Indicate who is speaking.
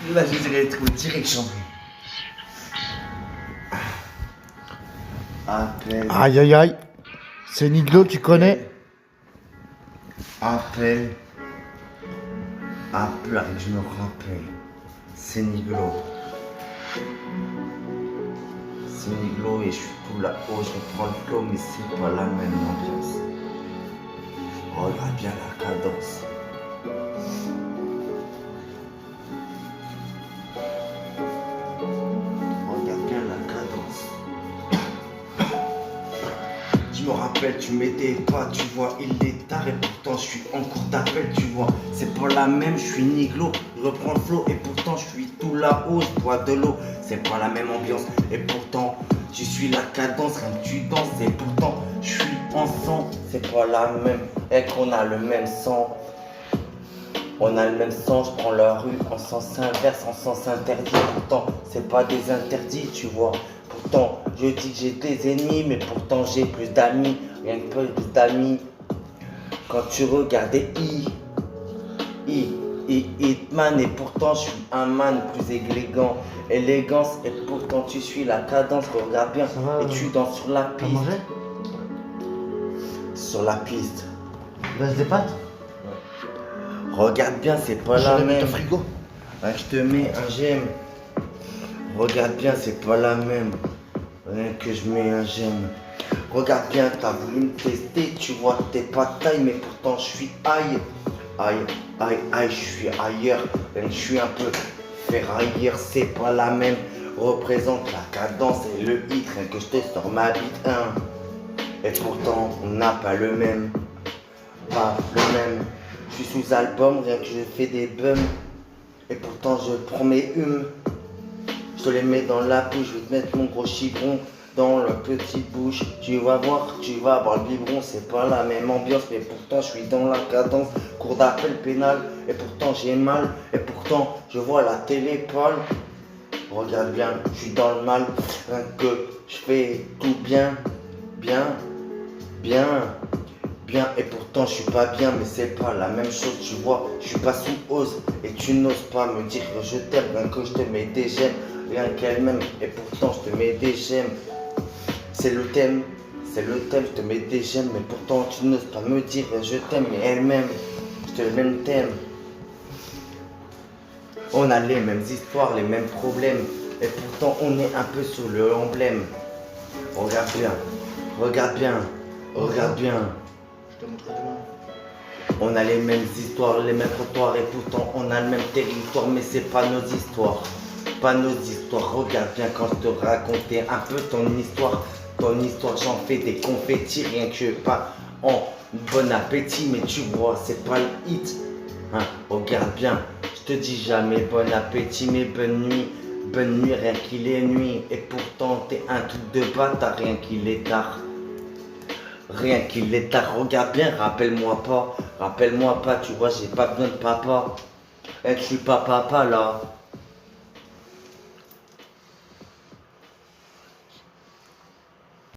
Speaker 1: Là, je dirais trouver direction. Appel.
Speaker 2: Aïe aïe aïe. C'est Niglo, tu connais?
Speaker 1: Appel. Appel, je me rappelle. C'est Niglo. C'est Niglo et je suis tout là-haut, je reprends le flow, mais c'est pas la même ambiance. Regarde bien la cadence. Regarde bien la cadence. Je me rappelle, tu m'aidais pas, tu vois, il est tard et pourtant je suis en cours d'appel, tu vois. C'est pas la même, je suis Niglo, je reprends le flow et pourtant je suis tout là-haut, je bois de l'eau. C'est pas la même ambiance et pourtant tu suis la cadence, rien que tu danses et pourtant je suis en sang. C'est pas la même, et qu'on a le même sang. On a le même sang, je prends la rue en sens inverse, en sens interdit. Pourtant, c'est pas des interdits, tu vois. Pourtant, je dis que j'ai des ennemis, mais pourtant j'ai plus d'amis. Rien que plus d'amis. Quand tu regardais Hitman, et pourtant je suis un man plus élégance, et pourtant tu suis la cadence, regarde bien,
Speaker 2: va,
Speaker 1: et tu danses sur la
Speaker 2: T'as
Speaker 1: piste.
Speaker 2: mangé?
Speaker 1: Sur la piste.
Speaker 2: Il reste des pâtes?
Speaker 1: Regarde bien, c'est pas la
Speaker 2: J'aurais mis
Speaker 1: même.
Speaker 2: ton frigo.
Speaker 1: Hein, je te mets un j'aime. Regarde bien, c'est pas la même. Rien que je mets un j'aime. Regarde bien, t'as voulu me tester, tu vois, t'es pas taille, mais pourtant je suis aïe. Aïe, je suis ailleurs. Rien que je suis un peu ferrailleur, c'est pas la même. Représente la cadence et le hit, rien que je te sors ma bite, hein. Et pourtant, on n'a pas le même. Pas le même. Je suis sous album, rien que je fais des bums. Et pourtant je prends mes humes. Je te les mets dans la bouche, je vais te mettre mon gros chibron dans la petite bouche. Tu vas voir, tu vas avoir le biberon, c'est pas la même ambiance, mais pourtant je suis dans la cadence. Cours d'appel pénal, et pourtant j'ai mal, et pourtant je vois la télé pâle. Regarde bien, je suis dans le mal, rien que je fais tout bien, bien, et pourtant je suis pas bien, mais c'est pas la même chose, tu vois, je suis pas sous hausse, et tu n'oses pas me dire que je t'aime, rien que je te mets des j'aime, rien qu'elle-même, et pourtant je te mets des j'aime, c'est le thème, je te mets des j'aime, mais pourtant tu n'oses pas me dire que je t'aime, mais elle-même, je te le même thème. On a les mêmes histoires, les mêmes problèmes, et pourtant on est un peu sur le emblème. Regarde bien, regarde bien, regarde bien.
Speaker 2: Je te montrerai demain.
Speaker 1: On a les mêmes histoires, les mêmes trottoirs, et pourtant on a le même territoire, mais c'est pas nos histoires. Pas nos histoires. Regarde bien quand je te racontais un peu ton histoire. Ton histoire, j'en fais des confettis, rien que pas en bon appétit, mais tu vois, c'est pas le hit. Hein, regarde bien, je te dis jamais bon appétit, mais bonne nuit, rien qu'il est nuit, et pourtant t'es un truc de bâtard, rien qu'il est tard. Rien qu'il est tard, regarde bien, rappelle-moi pas, tu vois, j'ai pas besoin de papa. Et je suis pas papa là.